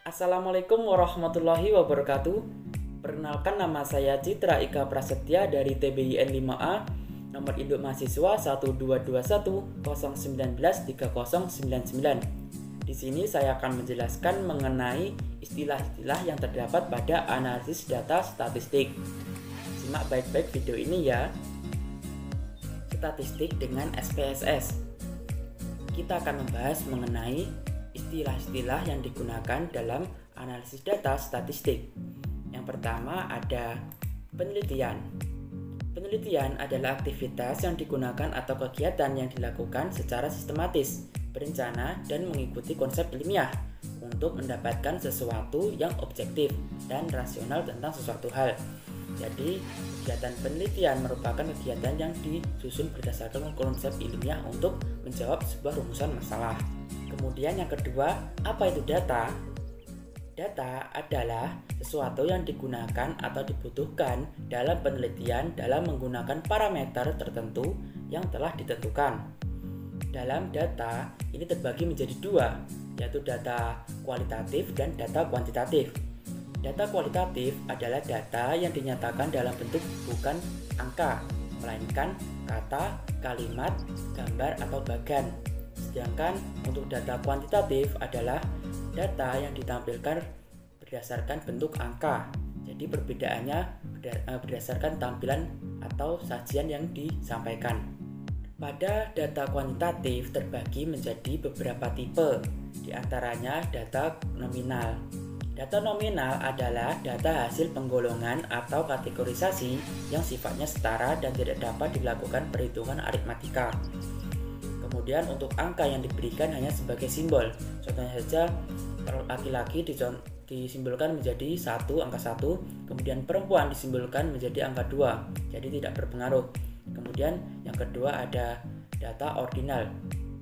Assalamualaikum warahmatullahi wabarakatuh. Perkenalkan, nama saya Citra Ika Prasetya dari TBIN 5A, nomor induk mahasiswa 12210193099. Di sini saya akan menjelaskan mengenai istilah-istilah yang terdapat pada analisis data statistik. Simak baik-baik video ini ya. Statistik dengan SPSS. Kita akan membahas mengenai istilah-istilah yang digunakan dalam analisis data statistik. Yang pertama ada penelitian. Penelitian adalah aktivitas yang digunakan atau kegiatan yang dilakukan secara sistematis, berencana, dan mengikuti konsep ilmiah untuk mendapatkan sesuatu yang objektif dan rasional tentang sesuatu hal. Jadi, kegiatan penelitian merupakan kegiatan yang disusun berdasarkan konsep ilmiah untuk menjawab sebuah rumusan masalah. Kemudian yang kedua, apa itu data? Data adalah sesuatu yang digunakan atau dibutuhkan dalam penelitian dalam menggunakan parameter tertentu yang telah ditentukan. Dalam data, ini terbagi menjadi dua, yaitu data kualitatif dan data kuantitatif. Data kualitatif adalah data yang dinyatakan dalam bentuk bukan angka, melainkan kata, kalimat, gambar, atau bagan. Sedangkan untuk data kuantitatif adalah data yang ditampilkan berdasarkan bentuk angka. Jadi perbedaannya berdasarkan tampilan atau sajian yang disampaikan. Pada data kuantitatif terbagi menjadi beberapa tipe, diantaranya data nominal. Data nominal adalah data hasil penggolongan atau kategorisasi yang sifatnya setara dan tidak dapat dilakukan perhitungan aritmatika. Kemudian untuk angka yang diberikan hanya sebagai simbol. Contohnya saja, laki-laki disimbolkan menjadi 1, angka 1, kemudian perempuan disimbolkan menjadi angka 2, jadi tidak berpengaruh. Kemudian yang kedua ada data ordinal.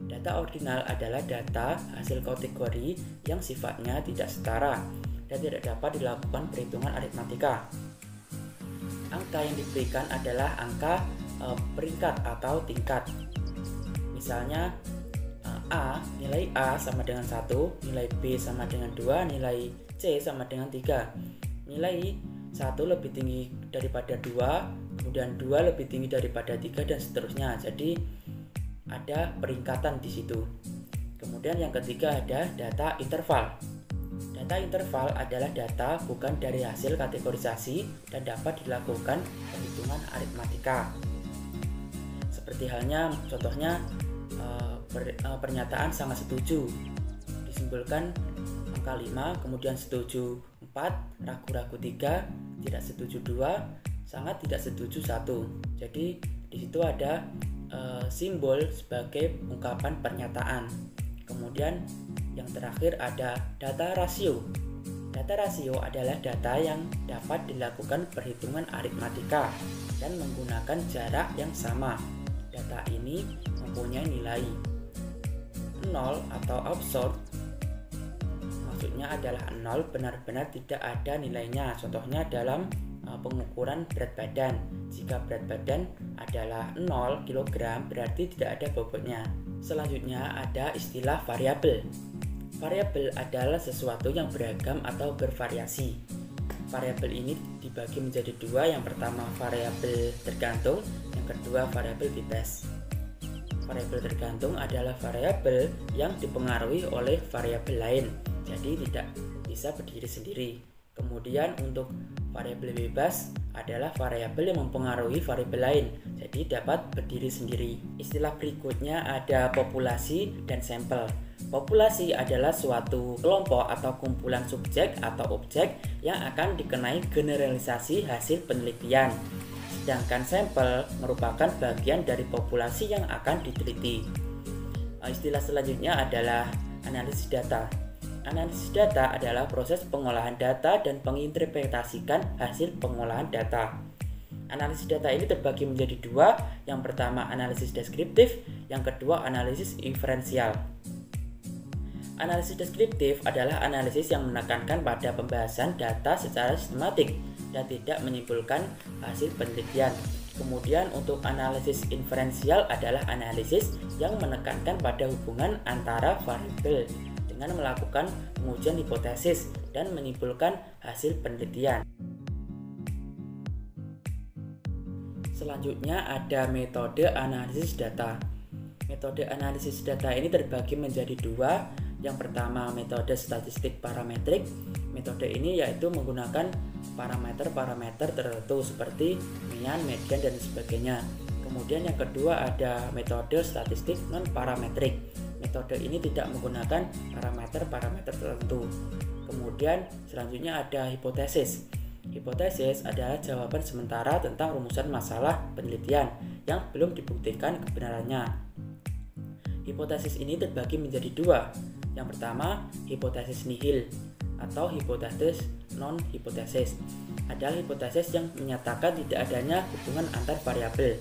Data ordinal adalah data hasil kategori yang sifatnya tidak setara dan tidak dapat dilakukan perhitungan aritmatika. Angka yang diberikan adalah angka peringkat atau tingkat. Misalnya nilai A sama dengan 1, nilai B sama dengan 2, nilai C sama dengan 3. Nilai 1 lebih tinggi daripada 2, kemudian 2 lebih tinggi daripada 3, dan seterusnya. Jadi ada peringkatan di situ. Kemudian yang ketiga ada data interval. Data interval adalah data bukan dari hasil kategorisasi dan dapat dilakukan perhitungan aritmatika. Seperti halnya contohnya pernyataan sangat setuju disimbolkan angka 5, kemudian setuju 4, ragu-ragu 3, tidak setuju 2, sangat tidak setuju 1. Jadi di situ ada simbol sebagai ungkapan pernyataan. Kemudian yang terakhir ada data rasio. Data rasio adalah data yang dapat dilakukan perhitungan aritmatika dan menggunakan jarak yang sama. Data ini mempunyai nilai 0 atau absurd, maksudnya adalah 0 benar-benar tidak ada nilainya. Contohnya dalam pengukuran berat badan. Jika berat badan adalah 0 kg berarti tidak ada bobotnya. Selanjutnya ada istilah variabel. Variabel adalah sesuatu yang beragam atau bervariasi. Variabel ini dibagi menjadi dua, yang pertama variabel tergantung, yang kedua variabel bebas. Variabel tergantung adalah variabel yang dipengaruhi oleh variabel lain, jadi tidak bisa berdiri sendiri. Kemudian untuk variabel bebas adalah variabel yang mempengaruhi variabel lain, jadi dapat berdiri sendiri. Istilah berikutnya ada populasi dan sampel. Populasi adalah suatu kelompok atau kumpulan subjek atau objek yang akan dikenai generalisasi hasil penelitian. Sedangkan sampel merupakan bagian dari populasi yang akan diteliti. Istilah selanjutnya adalah analisis data. Analisis data adalah proses pengolahan data dan menginterpretasikan hasil pengolahan data. Analisis data ini terbagi menjadi dua, yang pertama analisis deskriptif, yang kedua analisis inferensial. Analisis deskriptif adalah analisis yang menekankan pada pembahasan data secara sistematik dan tidak menyimpulkan hasil penelitian. Kemudian untuk analisis inferensial adalah analisis yang menekankan pada hubungan antara variabel. dengan melakukan pengujian hipotesis dan menyimpulkan hasil penelitian. Selanjutnya ada metode analisis data. Metode analisis data ini terbagi menjadi dua. Yang pertama metode statistik parametrik. Metode ini yaitu menggunakan parameter-parameter tertentu seperti mean, median, dan sebagainya. Kemudian yang kedua ada metode statistik non-parametrik. Metode ini tidak menggunakan parameter-parameter tertentu. Kemudian selanjutnya ada hipotesis. Hipotesis adalah jawaban sementara tentang rumusan masalah penelitian yang belum dibuktikan kebenarannya. Hipotesis ini terbagi menjadi dua. Yang pertama, hipotesis nihil atau hipotesis non-hipotesis. Adalah hipotesis yang menyatakan tidak adanya hubungan antar variabel.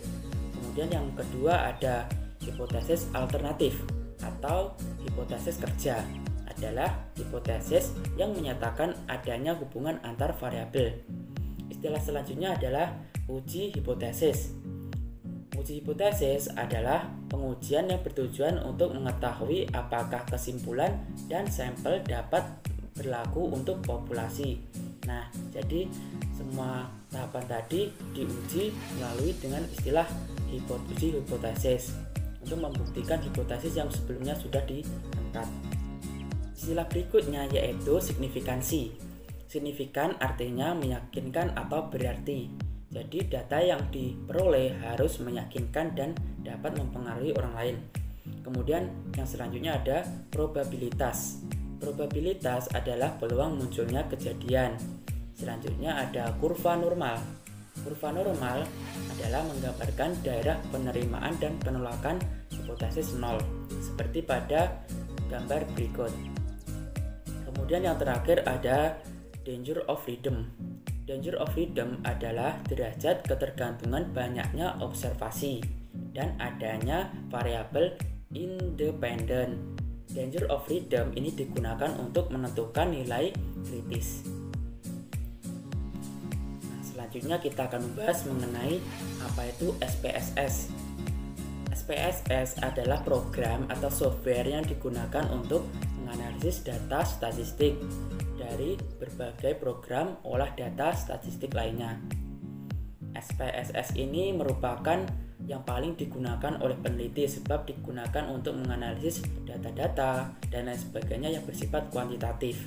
Kemudian yang kedua ada hipotesis alternatif atau hipotesis kerja. Adalah hipotesis yang menyatakan adanya hubungan antar variabel. Istilah selanjutnya adalah uji hipotesis. Uji hipotesis adalah pengujian yang bertujuan untuk mengetahui apakah kesimpulan dan sampel dapat berlaku untuk populasi. Nah, jadi semua tahapan tadi diuji melalui dengan istilah uji hipotesis untuk membuktikan hipotesis yang sebelumnya sudah diangkat. Istilah berikutnya yaitu signifikansi. Signifikan artinya meyakinkan atau berarti. Jadi data yang diperoleh harus meyakinkan dan dapat mempengaruhi orang lain. Kemudian yang selanjutnya ada probabilitas. Probabilitas adalah peluang munculnya kejadian. Selanjutnya ada kurva normal. Kurva normal adalah menggambarkan daerah penerimaan dan penolakan hipotesis nol, seperti pada gambar berikut. Kemudian yang terakhir ada danger of freedom. Danger of freedom adalah derajat ketergantungan banyaknya observasi dan adanya variabel independen. Danger of freedom ini digunakan untuk menentukan nilai kritis. Nah, selanjutnya kita akan membahas mengenai apa itu SPSS. SPSS adalah program atau software yang digunakan untuk menganalisis data statistik dari berbagai program olah data statistik lainnya. SPSS ini merupakan yang paling digunakan oleh peneliti sebab digunakan untuk menganalisis data-data dan lain sebagainya yang bersifat kuantitatif.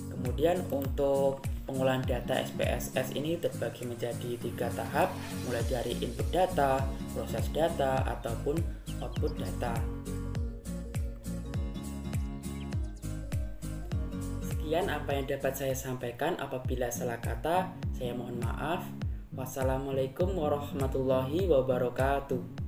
Kemudian untuk pengolahan data SPSS ini terbagi menjadi 3 tahap, mulai dari input data, proses data, ataupun output data. Sekian apa yang dapat saya sampaikan. Apabila salah kata, saya mohon maaf. Wassalamualaikum warahmatullahi wabarakatuh.